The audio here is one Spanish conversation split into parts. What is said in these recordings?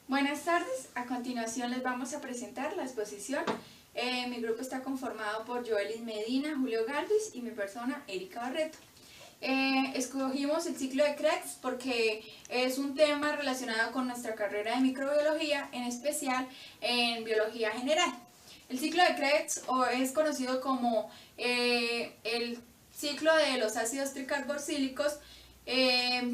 Buenas tardes, a continuación les vamos a presentar la exposición. Mi grupo está conformado por Joelis Medina, Julio Galvis y mi persona, Erika Barreto. Escogimos el ciclo de Krebs porque es un tema relacionado con nuestra carrera de microbiología, en especial en biología general. El ciclo de Krebs es conocido como el ciclo de los ácidos tricarboxílicos.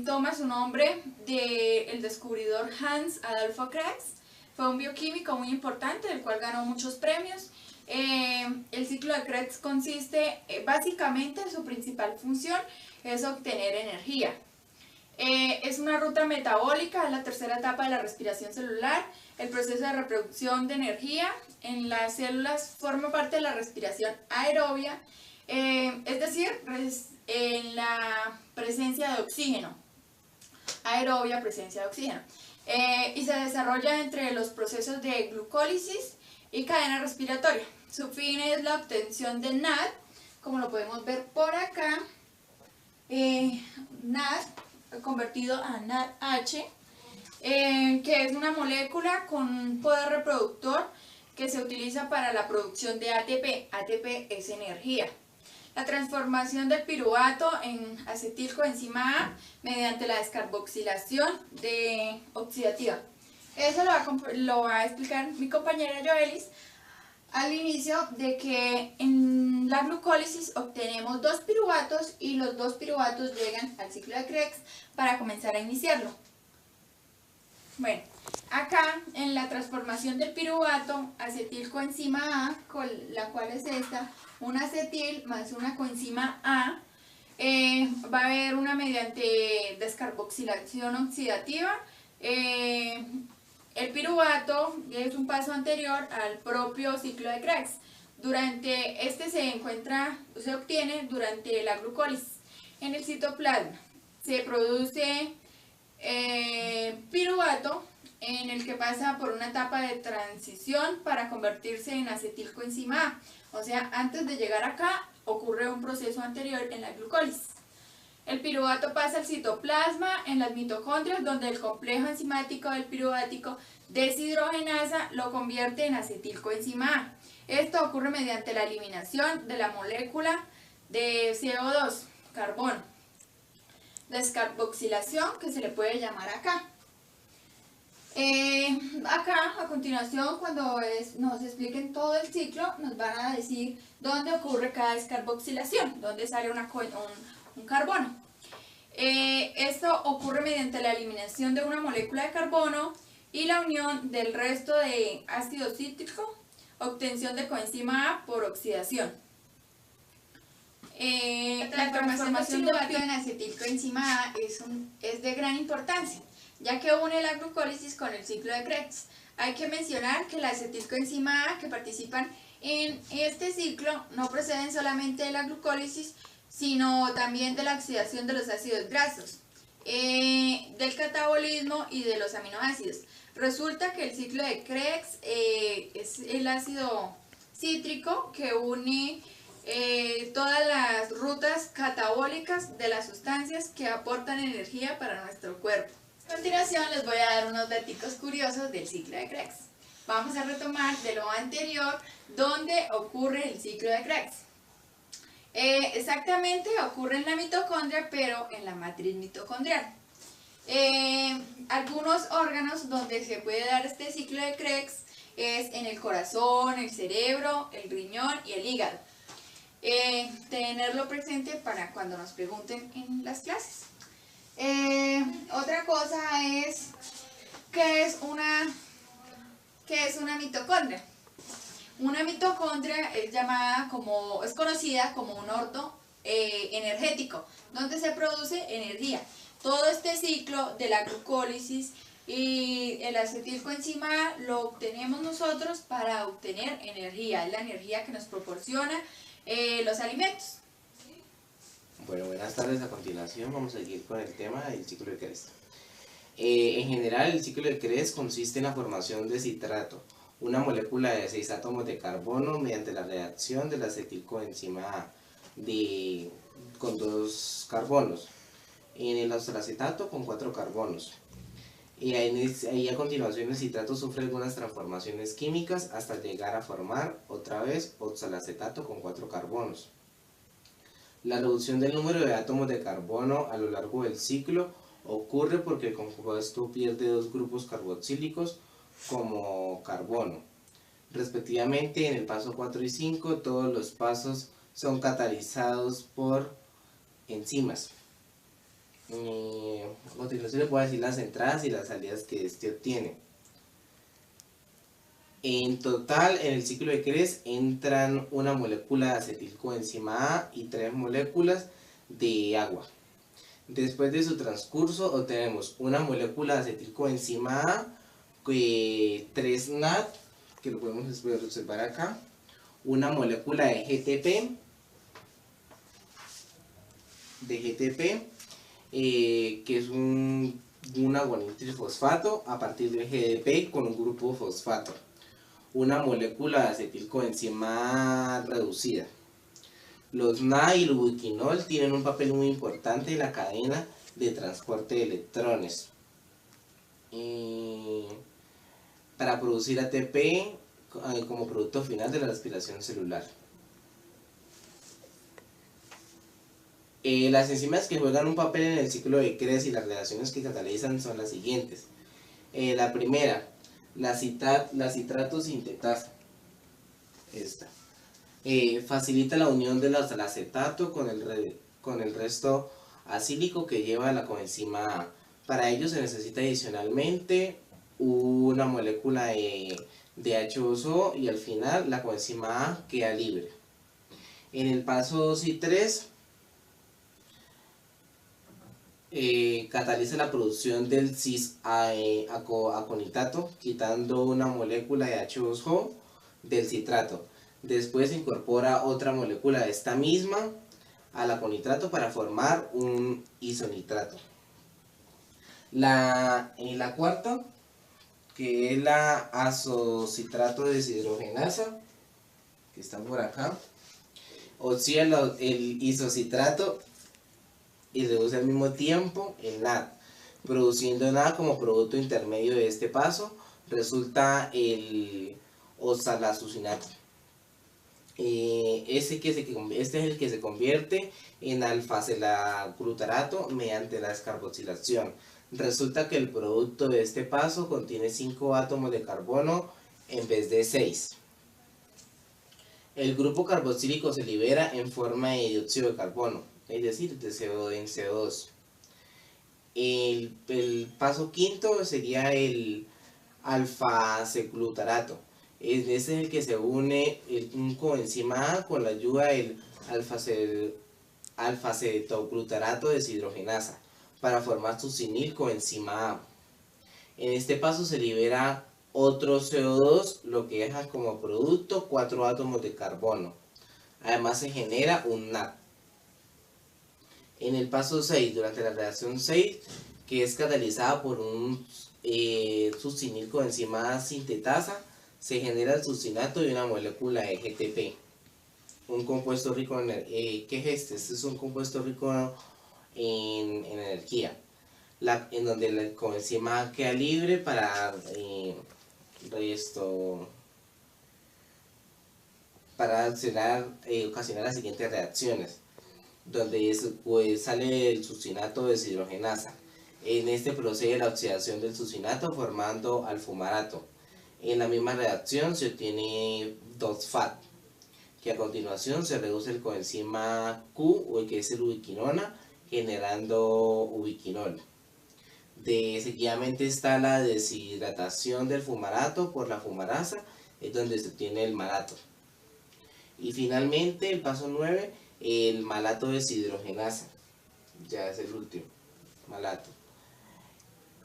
Toma su nombre del descubridor Hans Adolfo Krebs. Fue un bioquímico muy importante, del cual ganó muchos premios. El ciclo de Krebs consiste, básicamente, su principal función es obtener energía. Es una ruta metabólica, es la tercera etapa de la respiración celular. El proceso de reproducción de energía en las células forma parte de la respiración aerobia, es decir, en la presencia de oxígeno, aerobia, presencia de oxígeno, y se desarrolla entre los procesos de glucólisis y cadena respiratoria. Su fin es la obtención de NAD, como lo podemos ver por acá, NAD convertido a NADH, que es una molécula con poder reproductor que se utiliza para la producción de ATP. ATP es energía. La transformación del piruvato en acetilcoenzima A mediante la descarboxilación oxidativa. Eso lo va a explicar mi compañera Joelis al inicio, de que en la glucólisis obtenemos dos piruvatos y los dos piruvatos llegan al ciclo de Krebs para comenzar a iniciarlo. Bueno, acá en la transformación del piruvato, acetilcoenzima A, la cual es esta, un acetil más una coenzima A, va a haber una mediante descarboxilación oxidativa. El piruvato es un paso anterior al propio ciclo de Krebs. Durante este se obtiene durante la glucólisis. En el citoplasma se produce piruvato, en el que pasa por una etapa de transición para convertirse en acetilcoenzima A. O sea, antes de llegar acá ocurre un proceso anterior en la glucólisis. El piruvato pasa al citoplasma, en las mitocondrias, donde el complejo enzimático del piruvático deshidrogenasa lo convierte en acetilcoenzima A. Esto ocurre mediante la eliminación de la molécula de CO2, carbono. Descarboxilación, que se le puede llamar acá. Acá, a continuación, cuando nos expliquen todo el ciclo, nos van a decir dónde ocurre cada descarboxilación, dónde sale un carbono. Esto ocurre mediante la eliminación de una molécula de carbono y la unión del resto de ácido cítrico, obtención de coenzima A por oxidación. La transformación del piruvato en acetilcoenzima A es de gran importancia, ya que une la glucólisis con el ciclo de Krebs. Hay que mencionar que la acetilcoenzima A que participan en este ciclo no proceden solamente de la glucólisis, sino también de la oxidación de los ácidos grasos, del catabolismo y de los aminoácidos. Resulta que el ciclo de Krebs es el ácido cítrico que une todas las rutas catabólicas de las sustancias que aportan energía para nuestro cuerpo. A continuación les voy a dar unos datos curiosos del ciclo de Krebs. Vamos a retomar de lo anterior dónde ocurre el ciclo de Krebs. Exactamente ocurre en la mitocondria, pero en la matriz mitocondrial. Algunos órganos donde se puede dar este ciclo de Krebs es en el corazón, el cerebro, el riñón y el hígado. Tenerlo presente para cuando nos pregunten en las clases. Otra cosa es ¿qué es una mitocondria? Una mitocondria es conocida como un orto energético, donde se produce energía. Todo este ciclo de la glucólisis y el acetilcoenzima A lo obtenemos nosotros para obtener energía. Es la energía que nos proporciona los alimentos. Bueno, buenas tardes. A continuación vamos a seguir con el tema del ciclo de Krebs. En general, el ciclo de Krebs consiste en la formación de citrato, una molécula de 6 átomos de carbono, mediante la reacción de la acetilcoenzima A con 2 carbonos, en el oxalacetato con 4 carbonos. y ahí a continuación el citrato sufre algunas transformaciones químicas hasta llegar a formar otra vez oxalacetato con 4 carbonos. La reducción del número de átomos de carbono a lo largo del ciclo ocurre porque el compuesto pierde 2 grupos carboxílicos como carbono. Respectivamente, en el paso 4 y 5, todos los pasos son catalizados por enzimas. A continuación les voy a decir las entradas y las salidas que este obtiene. En total, en el ciclo de Krebs entran una molécula de acetilcoenzima A y 3 moléculas de agua. Después de su transcurso obtenemos una molécula de acetilcoenzima A, 3 NAD, que lo podemos observar acá, una molécula de GTP, que es un aguanitrifosfato a partir del GDP con un grupo fosfato, una molécula de acetilcoenzima reducida. Los Na y el ubiquinol tienen un papel muy importante en la cadena de transporte de electrones para producir ATP como producto final de la respiración celular. Las enzimas que juegan un papel en el ciclo de Krebs y las reacciones que catalizan son las siguientes. La primera, la citrato sintetasa. Esta. Facilita la unión del oxalacetato con el resto acílico que lleva la coenzima A. Para ello se necesita adicionalmente una molécula de H2O y al final la coenzima A queda libre. En el paso 2 y 3 cataliza la producción del cis-aconitato quitando una molécula de H2O del citrato. Después se incorpora otra molécula de esta misma al aconitrato para formar un isonitrato. La cuarta, que es la azocitrato deshidrogenasa, que está por acá, oxida el isocitrato y reduce al mismo tiempo el NAD, produciendo NAD como producto intermedio de este paso, resulta el oxalazucinato. Este es el que se convierte en alfa-acetaglutarato mediante la descarboxilación. Resulta que el producto de este paso contiene 5 átomos de carbono en vez de 6. El grupo carboxílico se libera en forma de dióxido de carbono, es decir, de CO2. El paso quinto sería el alfa-acetaglutarato. Este es el que se une un coenzima A con la ayuda del alfa-acetoglutarato deshidrogenasa para formar succinil coenzima A. En este paso se libera otro CO2, lo que deja como producto 4 átomos de carbono. Además se genera un NAD. En el paso 6, durante la reacción 6, que es catalizada por un succinil coenzima A sintetasa, se genera el succinato y una molécula de GTP. Un compuesto rico en ¿qué es este? Este es un compuesto rico en energía, en donde la coenzima A queda libre para ocasionar las siguientes reacciones, donde pues, sale el succinato deshidrogenasa. En este procede la oxidación del succinato formando alfumarato. En la misma reacción se obtiene 2-FAT, que a continuación se reduce el coenzima Q, que es el ubiquinona, generando ubiquinol. Seguidamente está la deshidratación del fumarato por la fumarasa, es donde se obtiene el malato. Y finalmente el paso 9, el malato deshidrogenasa, ya es el último, malato.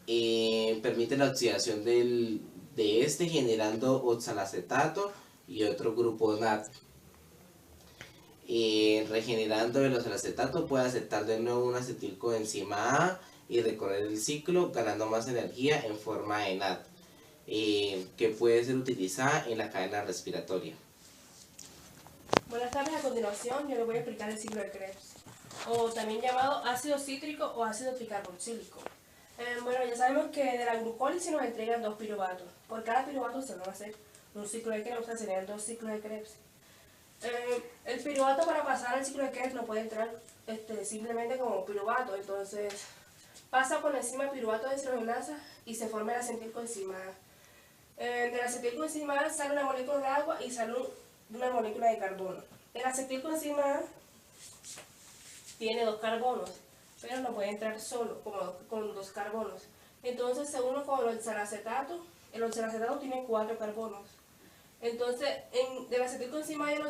Permite la oxidación de este generando oxalacetato y otro grupo NAD. Regenerando el oxalacetato puede aceptar de nuevo un acetilcoenzima A y recorrer el ciclo ganando más energía en forma de NAD, que puede ser utilizada en la cadena respiratoria. Buenas tardes, a continuación yo les voy a explicar el ciclo de Krebs, o también llamado ácido cítrico o ácido tricarboxílico. Bueno, ya sabemos que de la glucólisis nos entregan 2 piruvatos. Por cada piruvato se nos va a hacer un ciclo de Krebs, o sea, serían 2 ciclos de Krebs. El piruvato para pasar al ciclo de Krebs no puede entrar simplemente como piruvato, entonces pasa por encima del piruvato de deshidrogenasa y se forma el acetilcoenzima A. De la acetilcoenzima A sale una molécula de agua y sale una molécula de carbono. El acetilcoenzima A tiene 2 carbonos, pero no puede entrar solo, con 2 carbonos. Entonces se une con el oxalacetato. El oxalacetato tiene 4 carbonos. Entonces, del acetilcoenzima A y el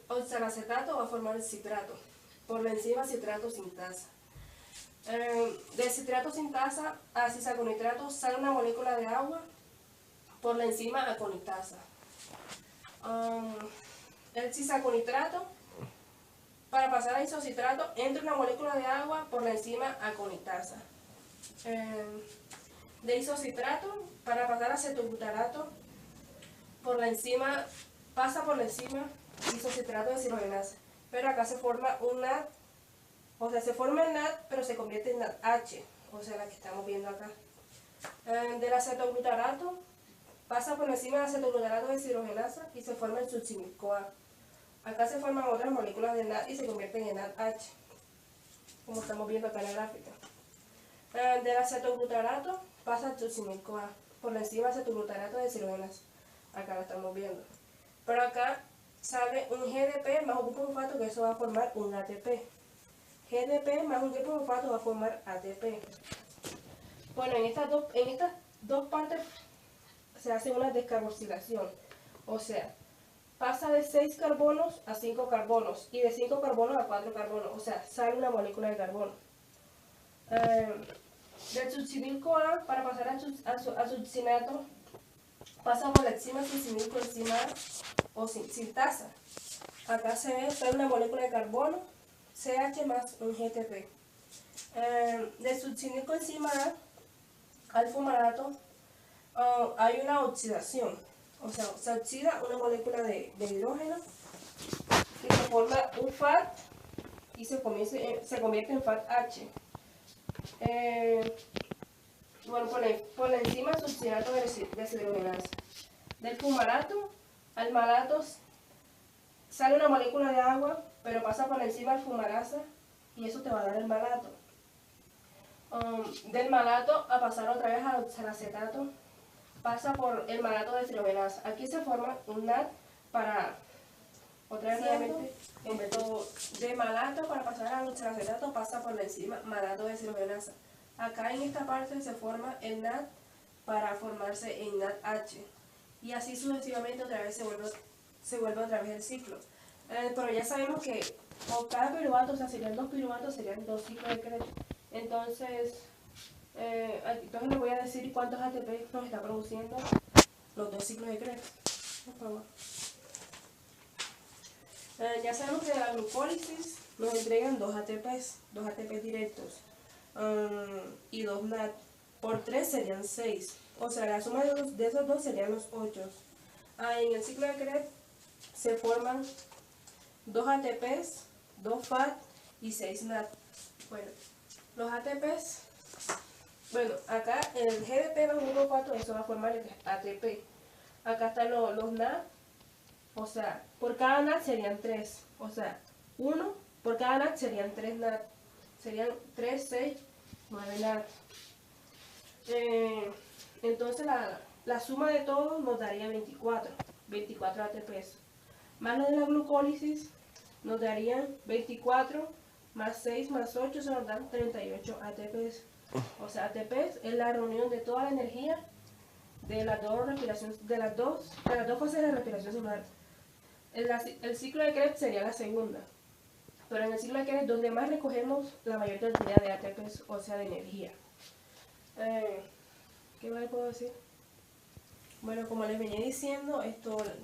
oxalacetato va a formar el citrato. Por la enzima citrato sintasa. Del citrato sintasa a cisaconitrato sale una molécula de agua por la enzima aconitasa. El cisaconitrato, para pasar a isocitrato, entra una molécula de agua por la enzima aconitasa. De isocitrato, para pasar a cetoglutarato, pasa por la enzima isocitrato de deshidrogenasa. Pero acá se forma un NAD, o sea, se forma el NAD, pero se convierte en NADH, o sea, la que estamos viendo acá. Del acetoglutarato, pasa por encima del acetoglutarato de deshidrogenasa y se forma el succinil-CoA. Acá se forman otras moléculas de NAD y se convierten en NADH, como estamos viendo acá en la gráfica. Del acetoglutarato pasa al succinil-CoA, por encima del acetoglutarato de deshidrogenasa. Acá lo estamos viendo. Pero acá sale un GDP más un grupo fosfato, que eso va a formar un ATP. GDP más un grupo fosfato va a formar ATP. Bueno, en estas dos partes se hace una descarboxilación. O sea, pasa de 6 carbonos a 5 carbonos y de 5 carbonos a 4 carbonos. O sea, sale una molécula de carbono. Del succinil-CoA, para pasar al succinato, pasa por la enzima succinil-coenzima A o sintasa. Acá se ve, sale una molécula de carbono, CH más un GTP. De succinil-coenzima A al fumarato hay una oxidación, o sea, se oxida una molécula de hidrógeno y se forma un FAT y se convierte en FAT-H. Bueno, por la enzima succinato de deshidrogenasa. Del fumarato al malato sale una molécula de agua, pero pasa por encima del fumarasa y eso te va a dar el malato. Del malato a pasar otra vez al oxalacetato, pasa por el malato de deshidrogenasa. Aquí se forma un NAD para, otra vez nuevamente, de malato para pasar al oxalacetato pasa por la enzima malato de deshidrogenasa. Acá en esta parte se forma el NAD para formarse en NADH. Y así sucesivamente otra vez se vuelve otra vez el ciclo. Pero ya sabemos que por cada piruvato, o sea, serían 2 piruvatos, serían 2 ciclos de Krebs. Entonces les voy a decir cuántos ATP nos está produciendo los 2 ciclos de Krebs. Por favor. Ya sabemos que la glucólisis nos entregan 2 ATP directos. Y 2 NAD. Por 3 serían 6. O sea, la suma de esos 2 serían los 8. En el ciclo de Krebs se forman 2 ATPs, 2 FAT y 6 NAD. Bueno, los ATPs, bueno, acá en el GDP más un grupo 4, eso va a formar el ATP. Acá están los NAD, o sea, por cada NAD serían 3. O sea, 1 por cada NAD serían 3 NAD. Serían 3, 6, 9 NAD. Entonces la suma de todos nos daría 24 ATPs. Más lo de la glucólisis nos darían 24 más 6 más 8, se nos dan 38 ATPs. O sea, ATPs es la reunión de toda la energía de las dos fases de la respiración celular. El ciclo de Krebs sería la segunda. Pero en el ciclo de Krebs es donde más recogemos la mayor cantidad de ATPs, o sea, de energía. ¿Qué más les puedo decir? Bueno, como les venía diciendo,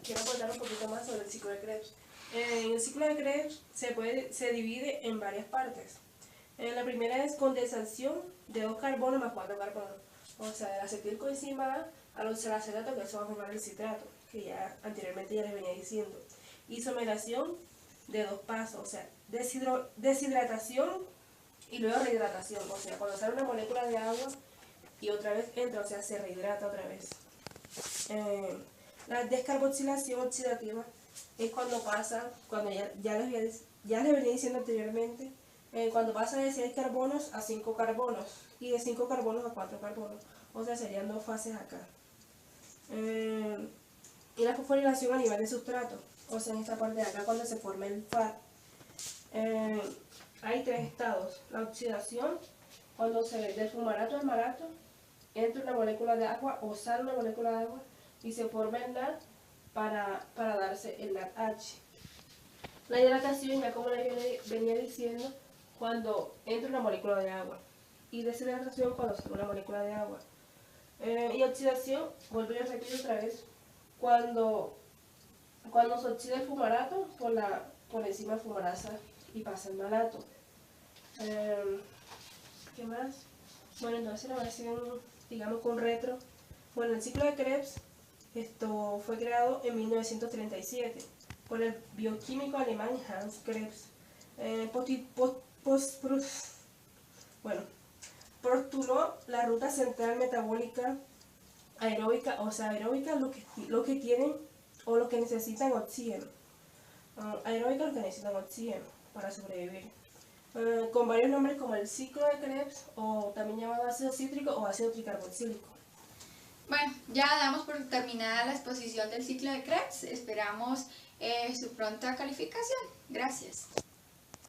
quiero contar un poquito más sobre el ciclo de Krebs. En el ciclo de Krebs se divide en varias partes. La primera es condensación de 2 carbonos más 4 carbonos. O sea, del acetilcoenzima A al oxalacetato, que eso va a formar el citrato, que ya anteriormente ya les venía diciendo. Isomeración de 2 pasos, o sea, deshidratación y luego rehidratación. O sea, cuando sale una molécula de agua y otra vez entra, o sea, se rehidrata otra vez. La descarboxilación oxidativa es cuando pasa, cuando ya les venía diciendo anteriormente, cuando pasa de 6 carbonos a 5 carbonos y de 5 carbonos a 4 carbonos, o sea, serían 2 fases acá. Y la fosforilación a nivel de sustrato, o sea, en esta parte de acá cuando se forma el FAD. Hay 3 estados: la oxidación, cuando se ve del fumarato al malato, entra una molécula de agua o sale una molécula de agua y se forma el NAD para darse el NADH. La hidratación, ya como les venía diciendo, cuando entra una molécula de agua, y deshidratación cuando sale una molécula de agua. Y oxidación, vuelvo y repito otra vez, cuando se oxida el fumarato por encima de fumarasa y pasa el malato. ¿Qué más? Bueno, entonces la versión, digamos, con retro. Bueno, el ciclo de Krebs, esto fue creado en 1937 por el bioquímico alemán Hans Krebs. Postuló la ruta central metabólica aeróbica, o sea, aeróbica lo que tienen o lo que necesitan oxígeno. Aeróbica lo que necesitan oxígeno para sobrevivir. Con varios nombres como el ciclo de Krebs, o también llamado ácido cítrico o ácido tricarboxílico. Bueno, ya damos por terminada la exposición del ciclo de Krebs. Esperamos su pronta calificación. Gracias.